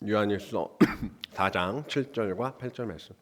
요한일서 4장 7절과 8절 말씀.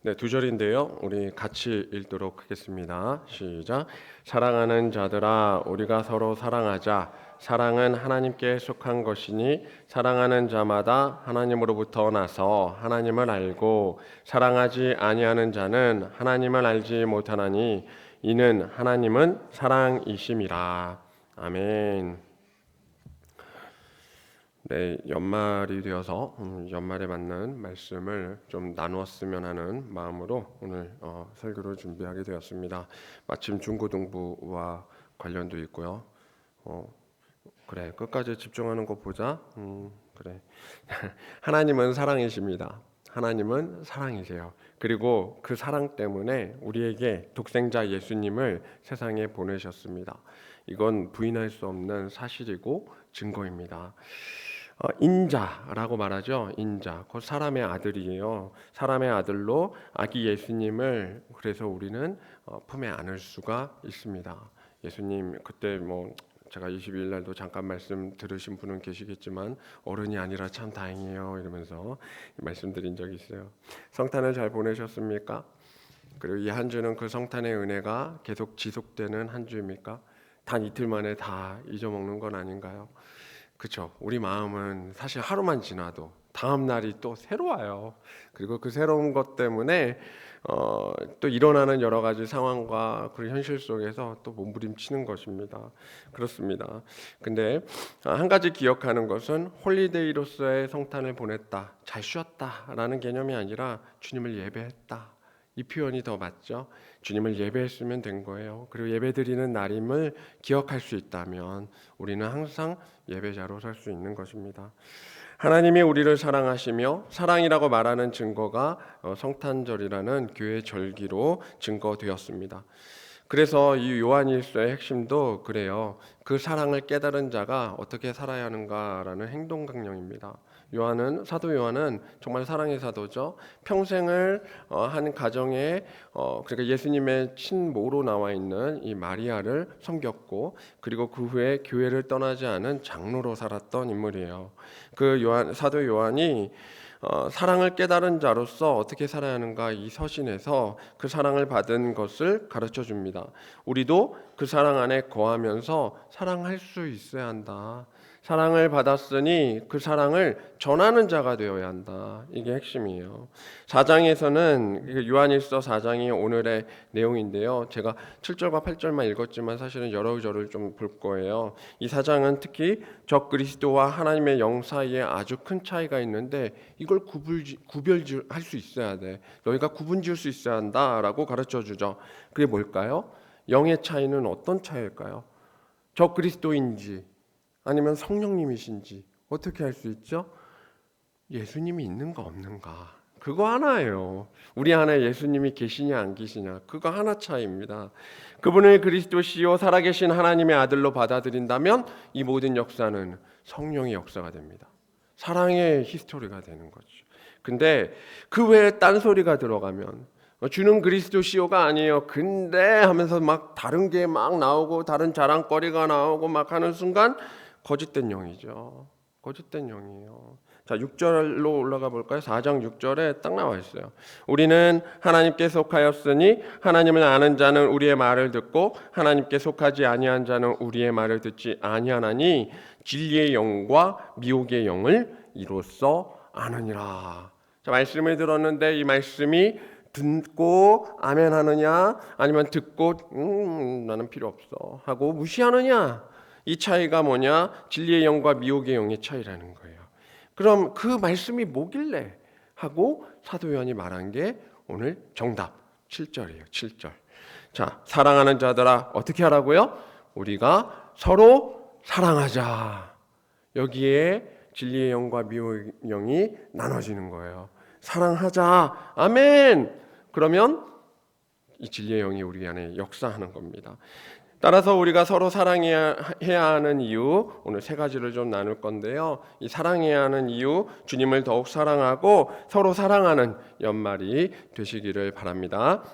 네, 두 절인데요. 우리 같이 읽도록 하겠습니다. 시작. 사랑하는 자들아, 우리가 서로 사랑하자. 사랑은 하나님께 속한 것이니 사랑하는 자마다 하나님으로부터 나서 하나님을 알고 사랑하지 아니하는 자는 하나님을 알지 못하나니 이는 하나님은 사랑이심이라. 아멘. 네, 연말이 되어서 연말에 맞는 말씀을 좀 나누었으면 하는 마음으로 오늘 설교를 준비하게 되었습니다. 마침 중고등부와 관련도 있고요. 그래, 끝까지 집중하는 거 보자. 그래. 하나님은 사랑이십니다. 하나님은 사랑이세요. 그리고 그 사랑 때문에 우리에게 독생자 예수님을 세상에 보내셨습니다. 이건 부인할 수 없는 사실이고 증거입니다. 인자라고 말하죠. 인자, 곧 사람의 아들이에요. 사람의 아들로 아기 예수님을 그래서 우리는 품에 안을 수가 있습니다. 예수님 그때 제가 22일 날도 잠깐 말씀 들으신 분은 계시겠지만 어른이 아니라 참 다행이에요 이러면서 말씀드린 적이 있어요. 성탄을 잘 보내셨습니까? 그리고 이 한 주는 그 성탄의 은혜가 계속 지속되는 한 주입니까? 단 이틀 만에 다 잊어먹는 건 아닌가요? 그렇죠. 우리 마음은 사실 하루만 지나도 다음 날이 또 새로워요. 그리고 그 새로운 것 때문에 또 일어나는 여러 가지 상황과 그 현실 속에서 또 몸부림치는 것입니다. 그렇습니다. 근데 한 가지 기억하는 것은 홀리데이로서의 성탄을 보냈다, 잘 쉬었다라는 개념이 아니라 주님을 예배했다. 이 표현이 더 맞죠. 주님을 예배했으면 된 거예요. 그리고 예배드리는 날임을 기억할 수 있다면 우리는 항상 예배자로 설 수 있는 것입니다. 하나님이 우리를 사랑하시며 사랑이라고 말하는 증거가 성탄절이라는 교회 절기로 증거되었습니다. 그래서 이 요한일서의 핵심도 그래요. 그 사랑을 깨달은 자가 어떻게 살아야 하는가라는 행동 강령입니다. 사도 요한은 정말 사랑의 사도죠. 평생을 한 가정에 그러니까 예수님의 친모로 나와 있는 이 마리아를 섬겼고 그리고 그 후에 교회를 떠나지 않은 장로로 살았던 인물이에요. 사도 요한이 사랑을 깨달은 자로서 어떻게 살아야 하는가 이 서신에서 그 사랑을 받은 것을 가르쳐 줍니다. 우리도 그 사랑 안에 거하면서 사랑할 수 있어야 한다. 사랑을 받았으니 그 사랑을 전하는 자가 되어야 한다. 이게 핵심이에요. 4장에서는 요한일서 4장이 오늘의 내용인데요. 제가 7절과 8절만 읽었지만 사실은 여러 절을 좀 볼 거예요. 이 4장은 특히 적 그리스도와 하나님의 영 사이에 아주 큰 차이가 있는데 이걸 구별할 수 있어야 돼. 너희가 구분 지을 수 있어야 한다라고 가르쳐 주죠. 그게 뭘까요? 영의 차이는 어떤 차이일까요? 적 그리스도인지 아니면 성령님이신지 어떻게 할 수 있죠? 예수님이 있는가 없는가 그거 하나예요. 우리 안에 예수님이 계시냐 안 계시냐 그거 하나 차이입니다. 그분을 그리스도시요 살아계신 하나님의 아들로 받아들인다면 이 모든 역사는 성령의 역사가 됩니다. 사랑의 히스토리가 되는 거죠. 근데 그 외에 딴소리가 들어가면 주는 그리스도시요가 아니에요. 근데 하면서 막 다른 게 막 나오고 다른 자랑거리가 나오고 막 하는 순간 거짓된 영이죠. 거짓된 영이에요. 자, 6절로 올라가 볼까요? 4장 6절에 딱 나와 있어요. 우리는 하나님께 속하였으니 하나님을 아는 자는 우리의 말을 듣고 하나님께 속하지 아니한 자는 우리의 말을 듣지 아니하나니 진리의 영과 미혹의 영을 이로써 아느니라. 자, 말씀을 들었는데 이 말씀이 듣고 아멘 하느냐 아니면 듣고 나는 필요 없어 하고 무시하느냐 이 차이가 뭐냐? 진리의 영과 미혹의 영의 차이라는 거예요. 그럼 그 말씀이 뭐길래 하고 사도 요한이 말한 게 오늘 정답 7절이에요. 7절. 자, 사랑하는 자들아 어떻게 하라고요? 우리가 서로 사랑하자. 여기에 진리의 영과 미혹의 영이 나눠지는 거예요. 사랑하자. 아멘. 그러면 이 진리의 영이 우리 안에 역사하는 겁니다. 따라서 우리가 서로 사랑해야 하는 이유 오늘 세 가지를 좀 나눌 건데요. 이 사랑해야 하는 이유 주님을 더욱 사랑하고 서로 사랑하는 연말이 되시기를 바랍니다.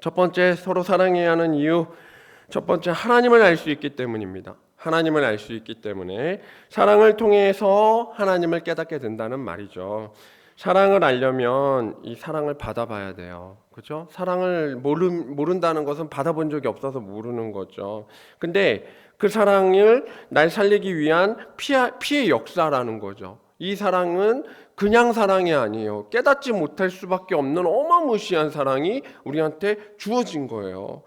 첫 번째 서로 사랑해야 하는 이유, 첫 번째 하나님을 알 수 있기 때문입니다. 하나님을 알 수 있기 때문에 사랑을 통해서 하나님을 깨닫게 된다는 말이죠. 사랑을 알려면 이 사랑을 받아봐야 돼요. 그렇죠? 사랑을 모른다는 것은 받아본 적이 없어서 모르는 거죠. 근데 그 사랑을 날 살리기 위한 피의 역사라는 거죠. 이 사랑은 그냥 사랑이 아니에요. 깨닫지 못할 수밖에 없는 어마무시한 사랑이 우리한테 주어진 거예요.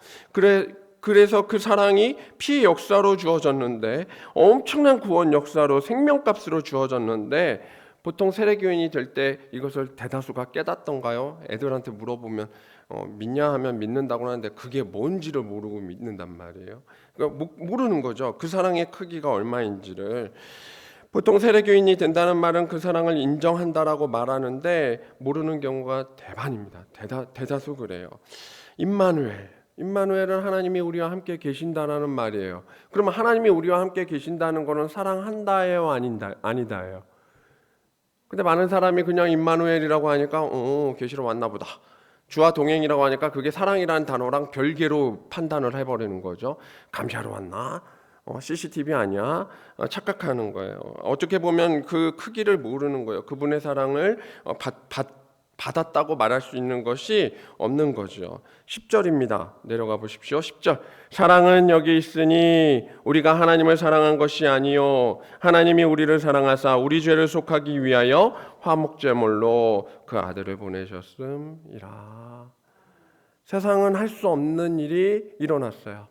그래서 그 사랑이 피의 역사로 주어졌는데, 엄청난 구원 역사로 생명값으로 주어졌는데, 보통 세례교인이 될 때 이것을 대다수가 깨닫던가요? 애들한테 물어보면 믿냐 하면 믿는다고 하는데 그게 뭔지를 모르고 믿는단 말이에요. 그러니까 모르는 거죠. 그 사랑의 크기가 얼마인지를. 보통 세례교인이 된다는 말은 그 사랑을 인정한다라고 말하는데 모르는 경우가 대반입니다. 대다수 그래요. 임마누엘은 하나님이 우리와 함께 계신다라는 말이에요. 그러면 하나님이 우리와 함께 계신다는 거는 사랑한다예요, 아니다예요? 근데 많은 사람이 그냥 임마누엘이라고 하니까 계시러 왔나 보다. 주와 동행이라고 하니까 그게 사랑이라는 단어랑 별개로 판단을 해버리는 거죠. 감시하러 왔나? CCTV 아니야? 착각하는 거예요. 어떻게 보면 그 크기를 모르는 거예요. 그분의 사랑을 받았다고 말할 수 있는 것이 없는 거죠. 10절입니다. 내려가 보십시오. 10절. 사랑은 여기 있으니 우리가 하나님을 사랑한 것이 아니요 하나님이 우리를 사랑하사 우리 죄를 속하기 위하여 화목제물로 그 아들을 보내셨음이라. 세상은 할 수 없는 일이 일어났어요.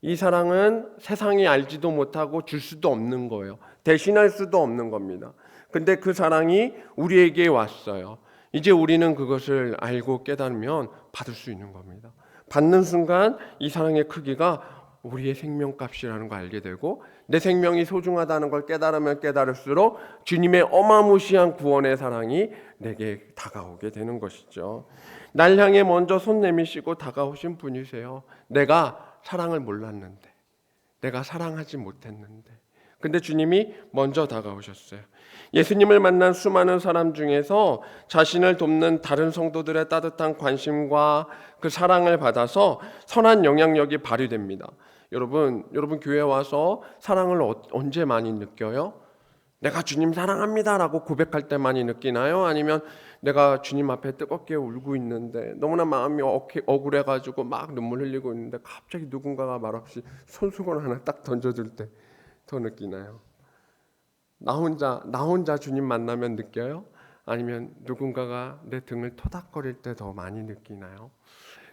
이 사랑은 세상이 알지도 못하고 줄 수도 없는 거예요. 대신할 수도 없는 겁니다. 근데 그 사랑이 우리에게 왔어요. 이제 우리는 그것을 알고 깨달으면 받을 수 있는 겁니다. 받는 순간 이 사랑의 크기가 우리의 생명값이라는 걸 알게 되고, 내 생명이 소중하다는 걸 깨달으면 깨달을수록 주님의 어마무시한 구원의 사랑이 내게 다가오게 되는 것이죠. 날 향해 먼저 손 내미시고 다가오신 분이세요. 내가 사랑을 몰랐는데, 내가 사랑하지 못했는데, 근데 주님이 먼저 다가오셨어요. 예수님을 만난 수많은 사람 중에서 자신을 돕는 다른 성도들의 따뜻한 관심과 그 사랑을 받아서 선한 영향력이 발휘됩니다. 여러분 교회 와서 사랑을 언제 많이 느껴요? 내가 주님 사랑합니다라고 고백할 때 많이 느끼나요? 아니면 내가 주님 앞에 뜨겁게 울고 있는데 너무나 마음이 억울해가지고 막 눈물 흘리고 있는데 갑자기 누군가가 말없이 손수건 하나 딱 던져줄 때 더 느끼나요? 나 혼자 주님 만나면 느껴요? 아니면 누군가가 내 등을 토닥거릴 때 더 많이 느끼나요?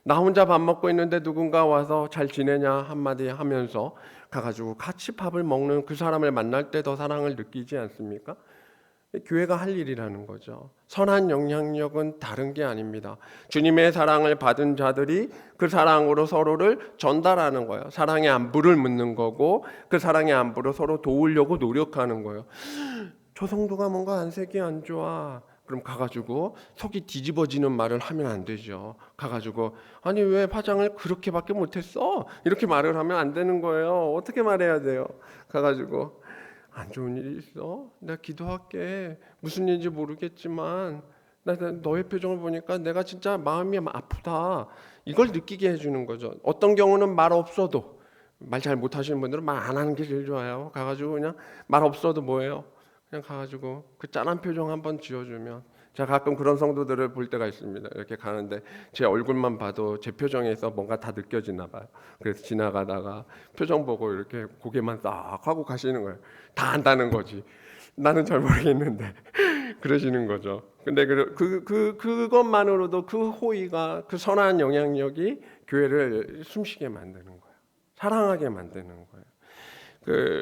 나 혼자 밥 먹고 있는데 누군가 와서 잘 지내냐 한마디 하면서 가가지고 같이 밥을 먹는 그 사람을 만날 때 더 사랑을 느끼지 않습니까? 교회가 할 일이라는 거죠. 선한 영향력은 다른 게 아닙니다. 주님의 사랑을 받은 자들이 그 사랑으로 서로를 전달하는 거예요. 사랑의 안부를 묻는 거고, 그 사랑의 안부로 서로 도우려고 노력하는 거예요. 저 성도가 뭔가 안색이 안 좋아. 그럼 가가지고 속이 뒤집어지는 말을 하면 안 되죠. 가가지고 아니 왜 화장을 그렇게밖에 못했어? 이렇게 말을 하면 안 되는 거예요. 어떻게 말해야 돼요? 가가지고 안 좋은 일이 있어? 내가 기도할게. 무슨 일인지 모르겠지만 나 너의 표정을 보니까 내가 진짜 마음이 아프다. 이걸 느끼게 해주는 거죠. 어떤 경우는 말 없어도, 말 잘 못하시는 분들은 말 안 하는 게 제일 좋아요. 가가지고 그냥 말 없어도 뭐예요? 그냥 가가지고 그 짠한 표정 한번 지어주면, 제가 가끔 그런 성도들을 볼 때가 있습니다. 이렇게 가는데 제 얼굴만 봐도 제 표정에서 뭔가 다 느껴지나 봐요. 그래서 지나가다가 표정 보고 이렇게 고개만 싹 하고 가시는 거예요. 다 안다는 거지. 나는 잘 모르겠는데 그러시는 거죠. 근데 그것만으로도 그 호의가, 그 선한 영향력이 교회를 숨쉬게 만드는 거예요. 사랑하게 만드는 거예요.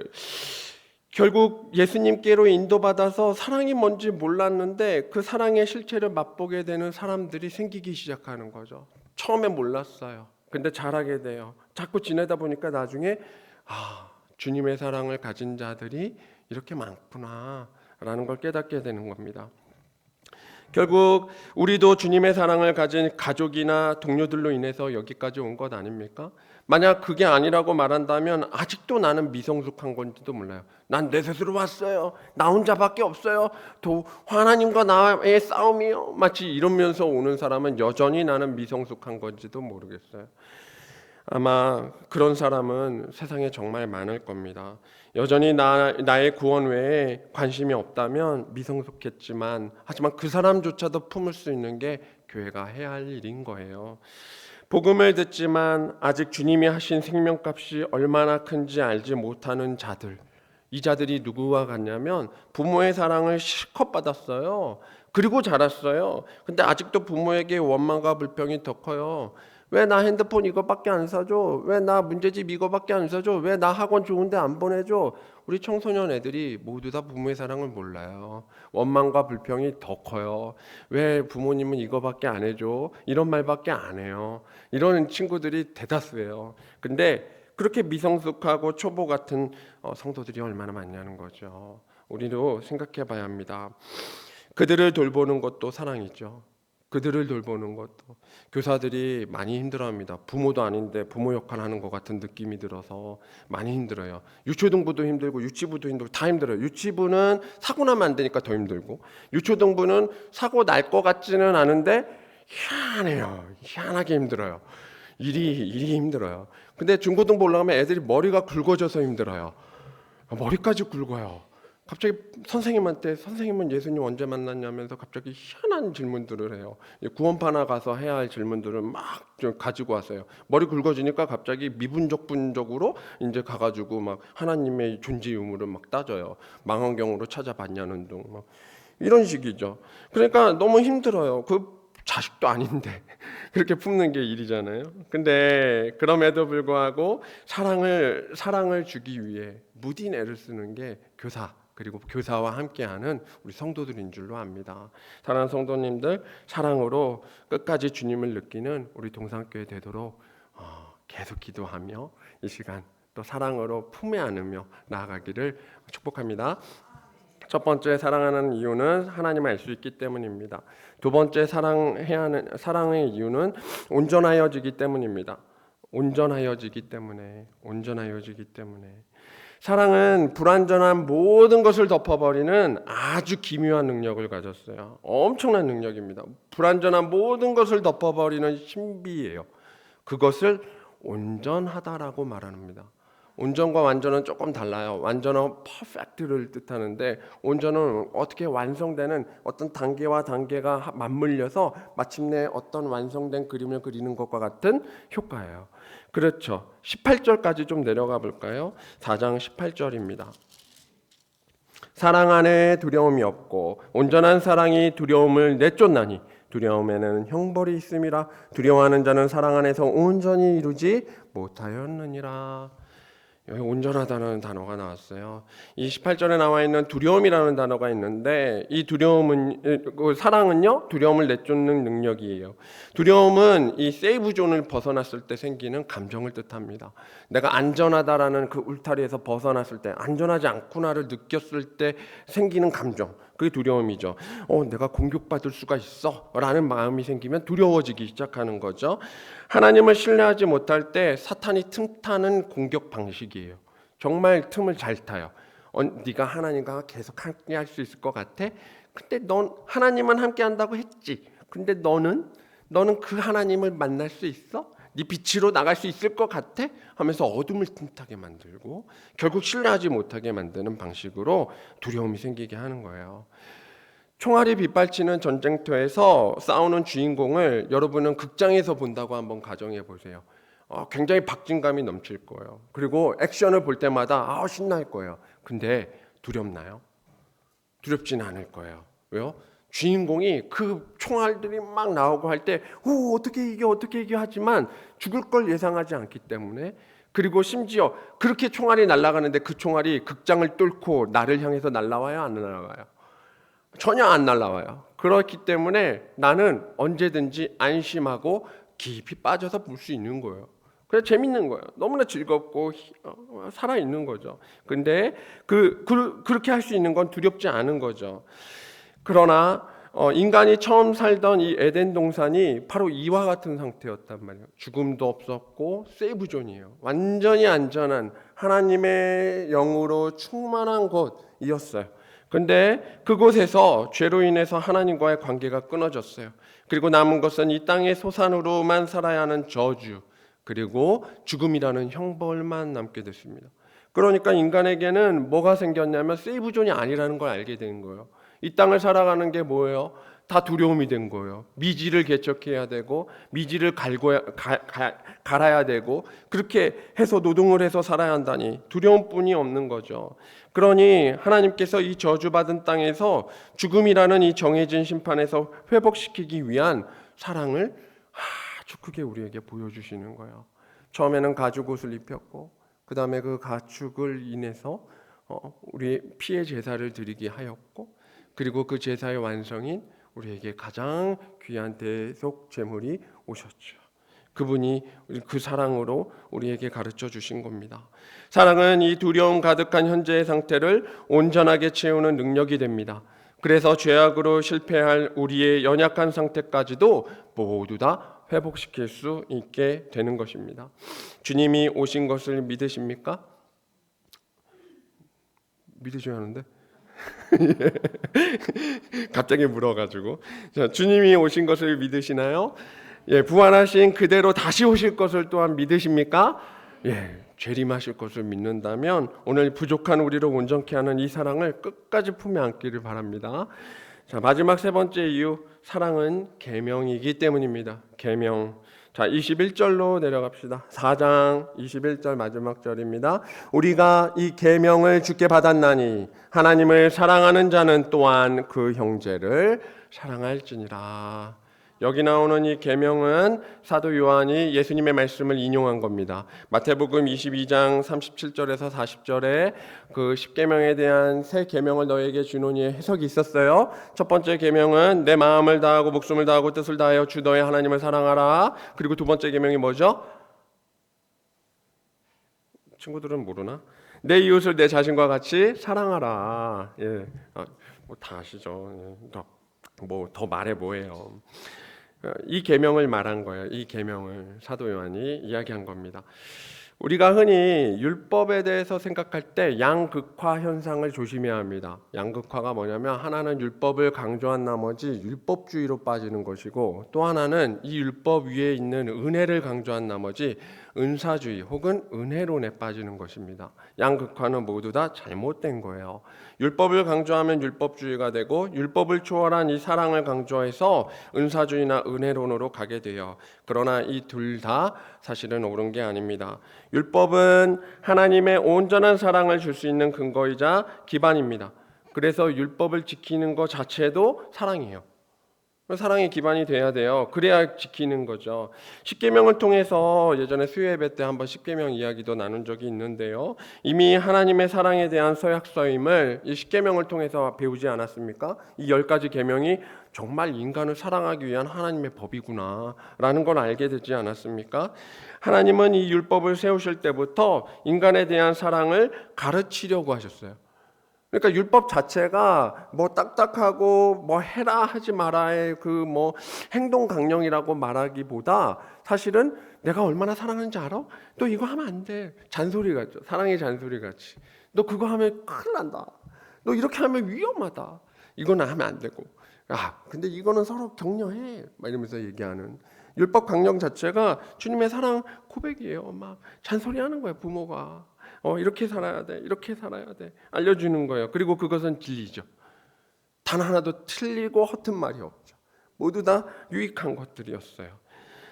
결국 예수님께로 인도받아서 사랑이 뭔지 몰랐는데 그 사랑의 실체를 맛보게 되는 사람들이 생기기 시작하는 거죠. 처음에 몰랐어요. 근데 잘하게 돼요. 자꾸 지내다 보니까 나중에 주님의 사랑을 가진 자들이 이렇게 많구나 라는 걸 깨닫게 되는 겁니다. 결국 우리도 주님의 사랑을 가진 가족이나 동료들로 인해서 여기까지 온 것 아닙니까? 만약 그게 아니라고 말한다면 아직도 나는 미성숙한 건지도 몰라요. 난 내 스스로 왔어요. 나 혼자밖에 없어요. 하나님과 나의 싸움이요. 마치 이러면서 오는 사람은 여전히 나는 미성숙한 건지도 모르겠어요. 아마 그런 사람은 세상에 정말 많을 겁니다. 여전히 나의 구원 외에 관심이 없다면 미성숙했지만, 하지만 그 사람조차도 품을 수 있는 게 교회가 해야 할 일인 거예요. 복음을 듣지만 아직 주님이 하신 생명값이 얼마나 큰지 알지 못하는 자들, 이 자들이 누구와 같냐면 부모의 사랑을 실컷 받았어요. 그리고 자랐어요. 근데 아직도 부모에게 원망과 불평이 더 커요. 왜 나 핸드폰 이거밖에 안 사줘? 왜 나 문제집 이거밖에 안 사줘? 왜 나 학원 좋은데 안 보내줘? 우리 청소년 애들이 모두 다 부모의 사랑을 몰라요. 원망과 불평이 더 커요. 왜 부모님은 이거밖에 안 해줘? 이런 말밖에 안 해요. 이런 친구들이 대다수예요. 근데 그렇게 미성숙하고 초보 같은 성도들이 얼마나 많냐는 거죠. 우리도 생각해 봐야 합니다. 그들을 돌보는 것도 사랑이죠. 그들을 돌보는 것도. 교사들이 많이 힘들어합니다. 부모도 아닌데 부모 역할 하는 것 같은 느낌이 들어서 많이 힘들어요. 유초등부도 힘들고 유치부도 힘들고 다 힘들어요. 유치부는 사고 나면 안 되니까 더 힘들고, 유초등부는 사고 날 것 같지는 않은데 희한해요. 희한하게 힘들어요. 일이 힘들어요. 근데 중고등부 올라가면 애들이 머리가 굵어져서 힘들어요. 머리까지 굵어요. 갑자기 선생님한테 선생님은 예수님 언제 만났냐면서 갑자기 희한한 질문들을 해요. 구원파나 가서 해야 할 질문들을 막 가지고 왔어요. 머리 굵어지니까 갑자기 미분적분적으로 이제 가가지고 막 하나님의 존재 유무를 막 따져요. 망원경으로 찾아봤냐는 둥 막 이런 식이죠. 그러니까 너무 힘들어요. 그 자식도 아닌데 그렇게 품는 게 일이잖아요. 근데 그럼에도 불구하고 사랑을 주기 위해 무딘 애를 쓰는 게 교사, 그리고 교사와 함께하는 우리 성도들인 줄로 압니다. 사랑하는 성도님들, 사랑으로 끝까지 주님을 느끼는 우리 동산교회 되도록 계속 기도하며 이 시간 또 사랑으로 품에 안으며 나아가기를 축복합니다. 첫 번째, 사랑하는 이유는 하나님을 알 수 있기 때문입니다. 두 번째, 사랑의 이유는 온전하여지기 때문입니다. 온전하여지기 때문에. 사랑은 불완전한 모든 것을 덮어버리는 아주 기묘한 능력을 가졌어요. 엄청난 능력입니다. 불완전한 모든 것을 덮어버리는 신비예요. 그것을 온전하다라고 말합니다. 온전과 완전은 조금 달라요. 완전은 퍼펙트를 뜻하는데, 온전은 어떻게 완성되는 어떤 단계와 단계가 맞물려서 마침내 어떤 완성된 그림을 그리는 것과 같은 효과예요. 그렇죠. 18절까지 좀 내려가 볼까요? 4장 18절입니다. 사랑 안에 두려움이 없고 온전한 사랑이 두려움을 내쫓나니 두려움에는 형벌이 있음이라. 두려워하는 자는 사랑 안에서 온전히 이루지 못하였느니라. 여기 온전하다는 단어가 나왔어요. 이 18절에 나와 있는 두려움이라는 단어가 있는데, 이 두려움은, 사랑은요, 두려움을 내쫓는 능력이에요. 두려움은 이 세이브 존을 벗어났을 때 생기는 감정을 뜻합니다. 내가 안전하다라는 그 울타리에서 벗어났을 때, 안전하지 않구나를 느꼈을 때 생기는 감정, 그게 두려움이죠. 내가 공격받을 수가 있어 라는 마음이 생기면 두려워지기 시작하는 거죠. 하나님을 신뢰하지 못할 때 사탄이 틈타는 공격 방식이에요. 정말 틈을 잘 타요. 네가 하나님과 계속 함께 할 수 있을 것 같아? 근데 넌 하나님은 함께 한다고 했지. 근데 너는 그 하나님을 만날 수 있어? 네 빛으로 나갈 수 있을 것 같아? 하면서 어둠을 틈타게 만들고 결국 신뢰하지 못하게 만드는 방식으로 두려움이 생기게 하는 거예요. 총알이 빗발치는 전쟁터에서 싸우는 주인공을 여러분은 극장에서 본다고 한번 가정해 보세요. 굉장히 박진감이 넘칠 거예요. 그리고 액션을 볼 때마다 신날 거예요. 근데 두렵나요? 두렵지는 않을 거예요. 왜요? 주인공이 그 총알들이 막 나오고 할 때 어떻게 이겨 하지만 죽을 걸 예상하지 않기 때문에, 그리고 심지어 그렇게 총알이 날아가는데 그 총알이 극장을 뚫고 나를 향해서 날아와요? 안 날아와요? 전혀 안 날아와요. 그렇기 때문에 나는 언제든지 안심하고 깊이 빠져서 볼 수 있는 거예요. 그래서 재밌는 거예요. 너무나 즐겁고 살아있는 거죠. 근데 그렇게 할 수 있는 건 두렵지 않은 거죠. 그러나 인간이 처음 살던 이 에덴 동산이 바로 이와 같은 상태였단 말이에요. 죽음도 없었고 세이브존이에요. 완전히 안전한 하나님의 영으로 충만한 곳이었어요. 근데 그곳에서 죄로 인해서 하나님과의 관계가 끊어졌어요. 그리고 남은 것은 이 땅의 소산으로만 살아야 하는 저주, 그리고 죽음이라는 형벌만 남게 됐습니다. 그러니까 인간에게는 뭐가 생겼냐면 세이브존이 아니라는 걸 알게 된 거예요. 이 땅을 살아가는 게 뭐예요? 다 두려움이 된 거예요. 미지를 개척해야 되고 미지를 갈아야 되고 그렇게 해서 노동을 해서 살아야 한다니 두려움뿐이 없는 거죠. 그러니 하나님께서 이 저주받은 땅에서 죽음이라는 이 정해진 심판에서 회복시키기 위한 사랑을 아주 크게 우리에게 보여주시는 거예요. 처음에는 가죽 옷을 입혔고 그 다음에 그 가축을 인해서 우리 피의 제사를 드리게 하였고, 그리고 그 제사의 완성인 우리에게 가장 귀한 대속 제물이 오셨죠. 그분이 그 사랑으로 우리에게 가르쳐 주신 겁니다. 사랑은 이 두려움 가득한 현재의 상태를 온전하게 채우는 능력이 됩니다. 그래서 죄악으로 실패할 우리의 연약한 상태까지도 모두 다 회복시킬 수 있게 되는 것입니다. 주님이 오신 것을 믿으십니까? 믿으셔야 하는데 갑자기 물어가지고 주님이 오신 것을 믿으시나요? 예, 부활하신 그대로 다시 오실 것을 또한 믿으십니까? 예, 재림하실 것을 믿는다면 오늘 부족한 우리를 온전케 하는 이 사랑을 끝까지 품에 안기를 바랍니다. 자, 마지막 세 번째 이유, 사랑은 계명이기 때문입니다. 계명. 자, 21절로 내려갑시다. 4장 21절 마지막 절입니다. 우리가 이 계명을 주께 받았나니 하나님을 사랑하는 자는 또한 그 형제를 사랑할지니라. 여기 나오는 이 계명은 사도 요한이 예수님의 말씀을 인용한 겁니다. 마태복음 22장 37절에서 40절에 그 십계명에 대한 새 계명을 너에게 주노니 해석이 있었어요. 첫 번째 계명은 내 마음을 다하고 목숨을 다하고 뜻을 다하여 주 너의 하나님을 사랑하라. 그리고 두 번째 계명이 뭐죠? 친구들은 모르나? 내 이웃을 내 자신과 같이 사랑하라. 예, 뭐 다 아시죠? 뭐 더 말해 뭐예요? 이 계명을 말한 거예요. 이 계명을 사도 요한이 이야기한 겁니다. 우리가 흔히 율법에 대해서 생각할 때 양극화 현상을 조심해야 합니다. 양극화가 뭐냐면 하나는 율법을 강조한 나머지 율법주의로 빠지는 것이고, 또 하나는 이 율법 위에 있는 은혜를 강조한 나머지 은사주의 혹은 은혜론에 빠지는 것입니다. 양극화는 모두 다 잘못된 거예요. 율법을 강조하면 율법주의가 되고, 율법을 초월한 이 사랑을 강조해서 은사주의나 은혜론으로 가게 돼요. 그러나 이 둘 다 사실은 옳은 게 아닙니다. 율법은 하나님의 온전한 사랑을 줄 수 있는 근거이자 기반입니다. 그래서 율법을 지키는 것 자체도 사랑이에요. 사랑의 기반이 돼야 돼요. 그래야 지키는 거죠. 십계명을 통해서 예전에 수요예배 때 한번 십계명 이야기도 나눈 적이 있는데요. 이미 하나님의 사랑에 대한 서약서임을 이 십계명을 통해서 배우지 않았습니까? 이 10가지 계명이 정말 인간을 사랑하기 위한 하나님의 법이구나라는 걸 알게 되지 않았습니까? 하나님은 이 율법을 세우실 때부터 인간에 대한 사랑을 가르치려고 하셨어요. 그러니까 율법 자체가 뭐 딱딱하고 뭐 해라 하지 마라의 그 뭐 행동 강령이라고 말하기보다 사실은 내가 얼마나 사랑하는지 알아? 너 이거 하면 안 돼. 잔소리 같죠. 사랑의 잔소리 같이. 너 그거 하면 큰일 난다. 너 이렇게 하면 위험하다. 이거는 하면 안 되고. 근데 이거는 서로 격려해. 막 이러면서 얘기하는 율법 강령 자체가 주님의 사랑 고백이에요. 막 잔소리하는 거예요, 부모가. 이렇게 살아야 돼. 이렇게 살아야 돼. 알려주는 거예요. 그리고 그것은 진리죠. 단 하나도 틀리고 허튼 말이 없죠. 모두 다 유익한 것들이었어요.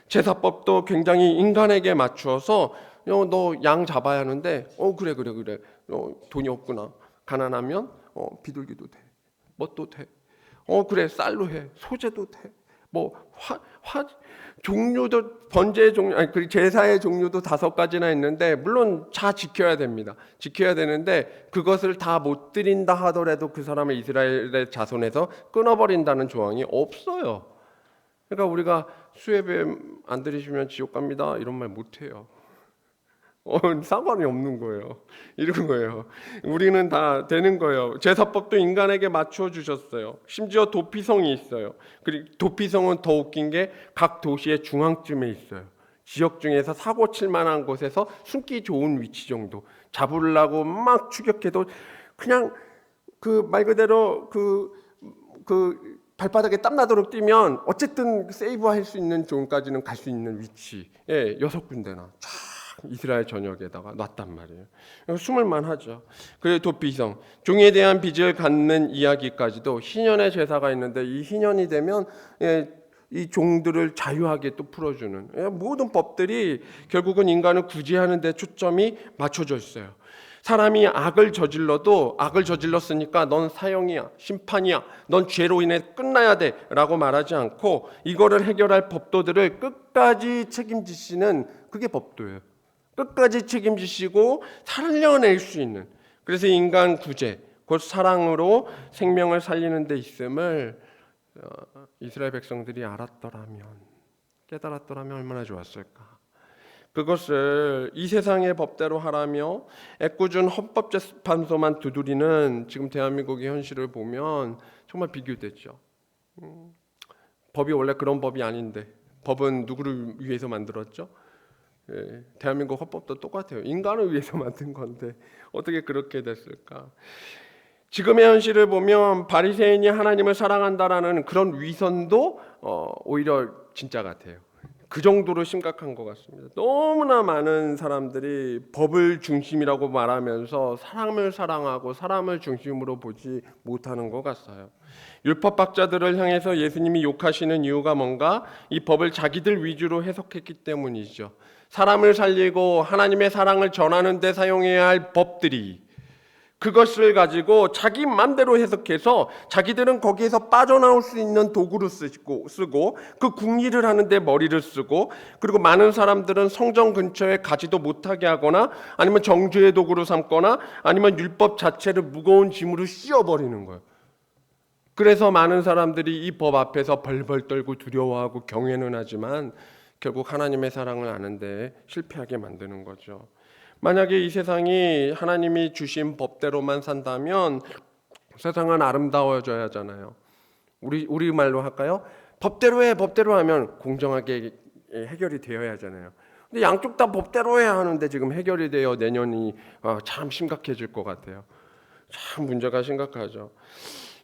제사법도 굉장히 인간에게 맞추어서 너 양 잡아야 하는데 그래. 돈이 없구나. 가난하면 비둘기도 돼. 뭣도 돼. 그래 쌀로 해. 소재도 돼. 뭐 종류도 번제의 종류, 그 제사의 종류도 5가지나 있는데 물론 다 지켜야 됩니다. 지켜야 되는데 그것을 다 못 드린다 하더라도 그 사람을 이스라엘의 자손에서 끊어버린다는 조항이 없어요. 그러니까 우리가 수예배 안 드리시면 지옥 갑니다 이런 말 못 해요. 상관이 없는 거예요. 이런 거예요. 우리는 다 되는 거예요. 제사법도 인간에게 맞추어 주셨어요. 심지어 도피성이 있어요. 그리고 도피성은 더 웃긴 게 각 도시의 중앙쯤에 있어요. 지역 중에서 사고 칠 만한 곳에서 숨기 좋은 위치 정도. 잡으려고 막 추격해도 그냥 그 말 그대로 그 발바닥에 땀 나도록 뛰면 어쨌든 세이브할 수 있는 존까지는 갈 수 있는 위치에 6군데나 이스라엘 전역에다가 놨단 말이에요. 숨을만 하죠. 그래 도피성, 종에 대한 빚을 갚는 이야기까지도 희년의 제사가 있는데 이 희년이 되면 이 종들을 자유하게 또 풀어주는 모든 법들이 결국은 인간을 구제하는 데 초점이 맞춰져 있어요. 사람이 악을 저질러도 악을 저질렀으니까 넌 사형이야, 심판이야, 넌 죄로 인해 끝나야 돼라고 말하지 않고 이거를 해결할 법도들을 끝까지 책임지시는 그게 법도예요. 끝까지 책임지시고 살려낼 수 있는, 그래서 인간 구제 곧 사랑으로 생명을 살리는 데 있음을 이스라엘 백성들이 알았더라면, 깨달았더라면 얼마나 좋았을까. 그것을 이 세상의 법대로 하라며 애꿎은 헌법재판소만 두드리는 지금 대한민국의 현실을 보면 정말 비교되죠. 법이 원래 그런 법이 아닌데, 법은 누구를 위해서 만들었죠? 대한민국 헌법도 똑같아요. 인간을 위해서 만든 건데 어떻게 그렇게 됐을까? 지금의 현실을 보면 바리새인이 하나님을 사랑한다라는 그런 위선도 오히려 진짜 같아요. 그 정도로 심각한 것 같습니다. 너무나 많은 사람들이 법을 중심이라고 말하면서 사람을 사랑하고 사람을 중심으로 보지 못하는 것 같아요. 율법학자들을 향해서 예수님이 욕하시는 이유가 뭔가? 이 법을 자기들 위주로 해석했기 때문이죠. 사람을 살리고 하나님의 사랑을 전하는 데 사용해야 할 법들이, 그것을 가지고 자기 맘대로 해석해서 자기들은 거기에서 빠져나올 수 있는 도구로 쓰고 그 궁리를 하는데 머리를 쓰고, 그리고 많은 사람들은 성전 근처에 가지도 못하게 하거나 아니면 정죄의 도구로 삼거나 아니면 율법 자체를 무거운 짐으로 씌워버리는 거예요. 그래서 많은 사람들이 이 법 앞에서 벌벌 떨고 두려워하고 경외는 하지만 결국 하나님의 사랑을 아는데 실패하게 만드는 거죠. 만약에 이 세상이 하나님이 주신 법대로만 산다면 세상은 아름다워져야 하잖아요. 우리 말로 할까요? 법대로 해, 법대로 하면 공정하게 해결이 되어야 하잖아요. 근데 양쪽 다 법대로 해야 하는데 지금 해결이 되어 내년이 참 심각해질 것 같아요. 참 문제가 심각하죠.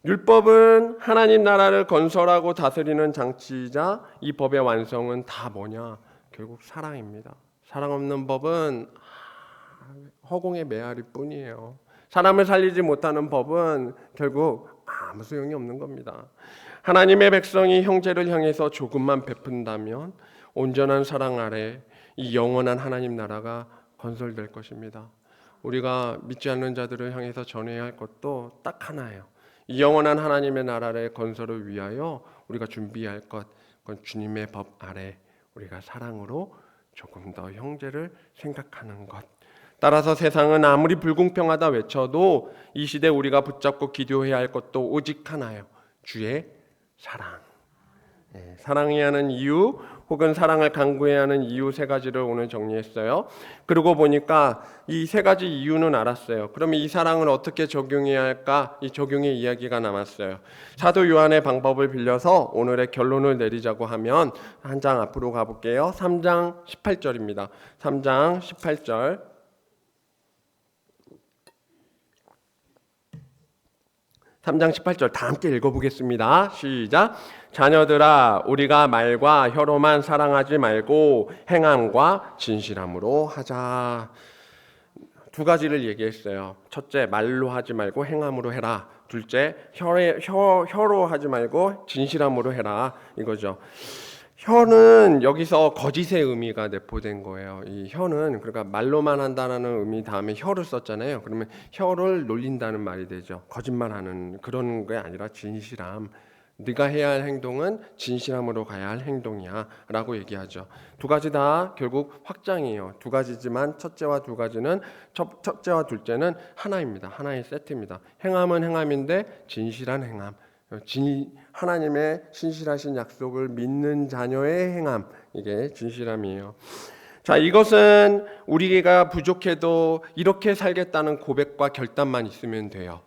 율법은 하나님 나라를 건설하고 다스리는 장치이자 이 법의 완성은 다 뭐냐? 결국 사랑입니다. 사랑 없는 법은 허공의 메아리 뿐이에요. 사람을 살리지 못하는 법은 결국 아무 소용이 없는 겁니다. 하나님의 백성이 형제를 향해서 조금만 베푼다면 온전한 사랑 아래 이 영원한 하나님 나라가 건설될 것입니다. 우리가 믿지 않는 자들을 향해서 전해야 할 것도 딱 하나예요. 이 영원한 하나님의 나라의 건설을 위하여 우리가 준비할 것, 그건 주님의 법 아래 우리가 사랑으로 조금 더 형제를 생각하는 것. 따라서 세상은 아무리 불공평하다 외쳐도 이 시대 우리가 붙잡고 기도해야 할 것도 오직 하나예요. 주의 사랑. 사랑해야 하는 이유 혹은 사랑을 강구해야 하는 이유 3가지를 오늘 정리했어요. 그러고 보니까 이 3가지 이유는 알았어요. 그러면 이 사랑을 어떻게 적용해야 할까? 이 적용의 이야기가 남았어요. 사도 요한의 방법을 빌려서 오늘의 결론을 내리자고 하면 한 장 앞으로 가볼게요. 3장 18절입니다. 3장 18절. 3장 18절 다 함께 읽어보겠습니다. 시작. 자녀들아, 우리가 말과 혀로만 사랑하지 말고 행함과 진실함으로 하자. 2가지를 얘기했어요. 첫째, 말로 하지 말고 행함으로 해라. 둘째, 혀로 하지 말고 진실함으로 해라. 이거죠. 혀는 여기서 거짓의 의미가 내포된 거예요. 이 혀는 그러니까 말로만 한다는 의미 다음에 혀를 썼잖아요. 그러면 혀를 놀린다는 말이 되죠. 거짓말하는 그런 게 아니라 진실함. 네가 해야 할 행동은 진실함으로 가야 할 행동이야 라고 얘기하죠. 2가지 다 결국 확장이에요. 2가지지만 첫째와 2가지는 첫째와 둘째는 하나입니다. 하나의 세트입니다. 행함은 행함인데 진실한 행함, 하나님의 신실하신 약속을 믿는 자녀의 행함, 이게 진실함이에요. 자, 이것은 우리가 부족해도 이렇게 살겠다는 고백과 결단만 있으면 돼요.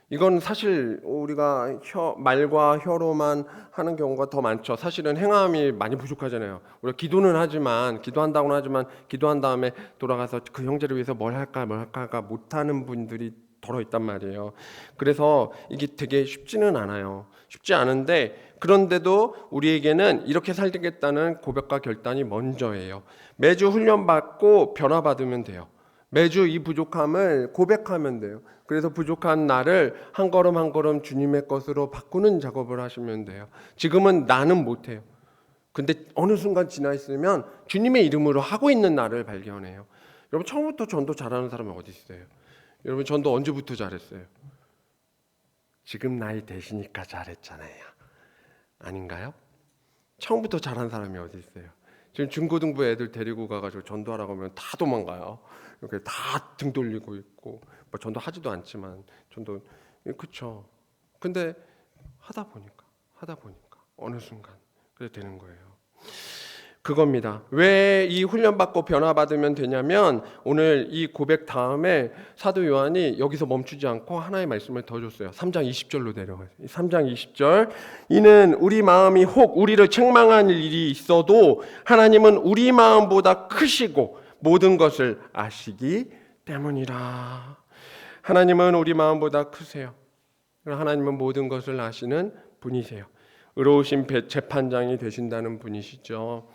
이건 사실 우리가 말과 혀로만 하는 경우가 더 많죠. 사실은 행함이 많이 부족하잖아요. 우리가 기도는 하지만, 기도한다고는 하지만 기도한 다음에 돌아가서 그 형제를 위해서 뭘 할까 못하는 분들이 덜어 있단 말이에요. 그래서 이게 되게 쉽지는 않아요. 쉽지 않은데, 그런데도 우리에게는 이렇게 살겠다는 고백과 결단이 먼저예요. 매주 훈련받고 변화받으면 돼요. 매주 이 부족함을 고백하면 돼요. 그래서 부족한 나를 한 걸음 한 걸음 주님의 것으로 바꾸는 작업을 하시면 돼요. 지금은 나는 못해요. 근데 어느 순간 지나 있으면 주님의 이름으로 하고 있는 나를 발견해요. 여러분, 처음부터 전도 잘하는 사람이 어디 있어요? 여러분, 전도 언제부터 잘했어요? 지금 나이 되시니까 잘했잖아요. 아닌가요? 처음부터 잘한 사람이 어디 있어요? 지금 중고등부 애들 데리고 가가지고 전도하라고 하면 다 도망가요. 이렇게 다 등 돌리고 있고, 뭐 전도 하지도 않지만 전도, 그쵸. 근데 하다 보니까 어느 순간 그래 되는 거예요. 그겁니다. 왜 이 훈련받고 변화받으면 되냐면, 오늘 이 고백 다음에 사도 요한이 여기서 멈추지 않고 하나의 말씀을 더 줬어요. 3장 20절로 내려가요. 3장 20절. 이는 우리 마음이 혹 우리를 책망한 일이 있어도 하나님은 우리 마음보다 크시고 모든 것을 아시기 때문이라. 하나님은 우리 마음보다 크세요. 하나님은 모든 것을 아시는 분이세요. 의로우신 재판장이 되신다는 분이시죠.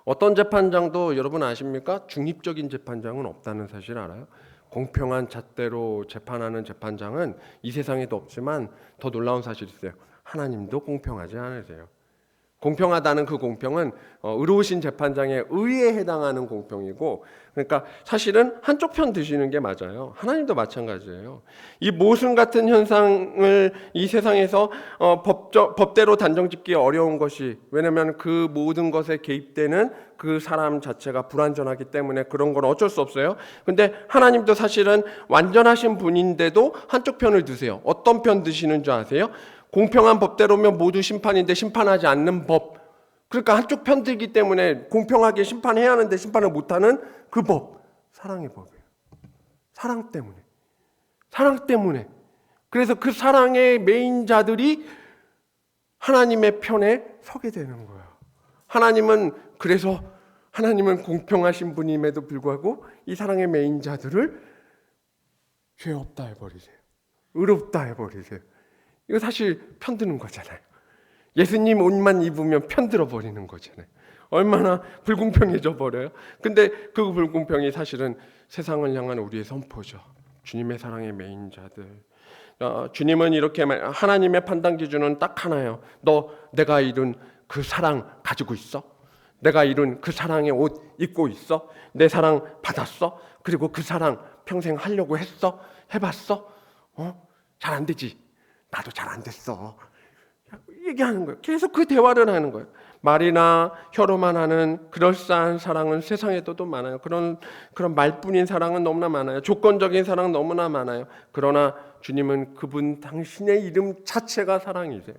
어떤 재판장도 여러분 아십니까? 중립적인 재판장은 없다는 사실 알아요? 공평한 잣대로 재판하는 재판장은 이 세상에도 없지만 더 놀라운 사실이 있어요. 하나님도 공평하지 않으세요. 공평하다는 그 공평은 의로우신 재판장의 의에 해당하는 공평이고, 그러니까 사실은 한쪽 편 드시는 게 맞아요. 하나님도 마찬가지예요. 이 모순 같은 현상을 이 세상에서 법대로 단정짓기 어려운 것이, 왜냐하면 그 모든 것에 개입되는 그 사람 자체가 불완전하기 때문에 그런 건 어쩔 수 없어요. 근데 하나님도 사실은 완전하신 분인데도 한쪽 편을 드세요. 어떤 편 드시는 줄 아세요? 공평한 법대로면 모두 심판인데 심판하지 않는 법. 그러니까 한쪽 편 들기 때문에 공평하게 심판해야 하는데 심판을 못하는 그 법. 사랑의 법이에요. 사랑 때문에. 그래서 그 사랑의 메인자들이 하나님의 편에 서게 되는 거예요. 하나님은 공평하신 분임에도 불구하고 이 사랑의 메인자들을 죄 없다 해버리세요. 의롭다 해버리세요. 이거 사실 편드는 거잖아요. 예수님 옷만 입으면 편들어 버리는 거잖아요. 얼마나 불공평해져 버려요. 근데 그 불공평이 사실은 세상을 향한 우리의 선포죠. 주님의 사랑의 메인자들. 주님은 이렇게 하나님의 판단 기준은 딱 하나예요. 너 내가 이룬 그 사랑 가지고 있어? 내가 이룬 그 사랑의 옷 입고 있어? 내 사랑 받았어? 그리고 그 사랑 평생 하려고 했어? 해봤어? 잘 안 되지. 나도 잘 안 됐어. 얘기하는 거예요. 계속 그 대화를 하는 거예요. 말이나 혀로만 하는 그럴싸한 사랑은 세상에도 많아요. 그런 말뿐인 사랑은 너무나 많아요. 조건적인 사랑 너무나 많아요. 그러나 주님은 그분 당신의 이름 자체가 사랑이세요.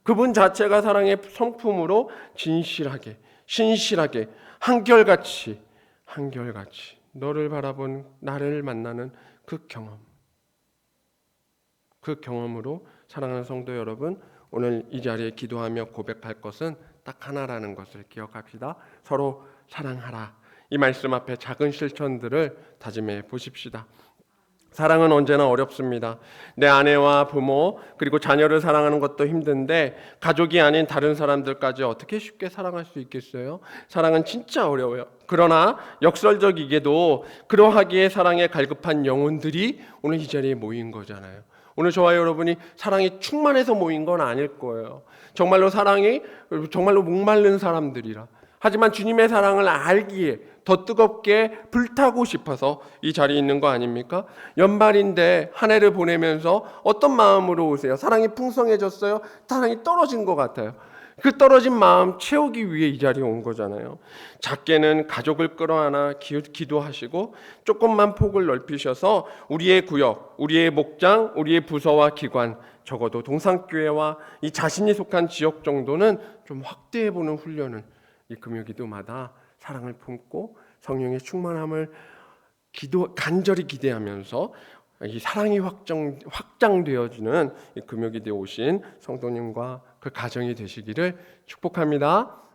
그분 자체가 사랑의 성품으로 진실하게, 신실하게, 한결같이 너를 바라본 나를 만나는 그 경험으로 사랑하는 성도 여러분, 오늘 이 자리에 기도하며 고백할 것은 딱 하나라는 것을 기억합시다. 서로 사랑하라. 이 말씀 앞에 작은 실천들을 다짐해 보십시다. 사랑은 언제나 어렵습니다. 내 아내와 부모 그리고 자녀를 사랑하는 것도 힘든데 가족이 아닌 다른 사람들까지 어떻게 쉽게 사랑할 수 있겠어요? 사랑은 진짜 어려워요. 그러나 역설적이게도 그러하기에 사랑에 갈급한 영혼들이 오늘 이 자리에 모인 거잖아요. 오늘 저와 여러분이 사랑이 충만해서 모인 건 아닐 거예요. 정말로 목마른 사람들이라. 하지만 주님의 사랑을 알기에 더 뜨겁게 불타고 싶어서 이 자리에 있는 거 아닙니까? 연말인데 한 해를 보내면서 어떤 마음으로 오세요? 사랑이 풍성해졌어요? 사랑이 떨어진 것 같아요. 그 떨어진 마음 채우기 위해 이 자리에 온 거잖아요. 작게는 가족을 끌어안아 기도하시고 조금만 폭을 넓히셔서 우리의 구역, 우리의 목장, 우리의 부서와 기관, 적어도 동산교회와 이 자신이 속한 지역 정도는 좀 확대해보는 훈련을 이 금요기도마다 사랑을 품고 성령의 충만함을 간절히 기대하면서 이 사랑이 확장되어지는 이 금요기도에 오신 성도님과 그 가정이 되시기를 축복합니다.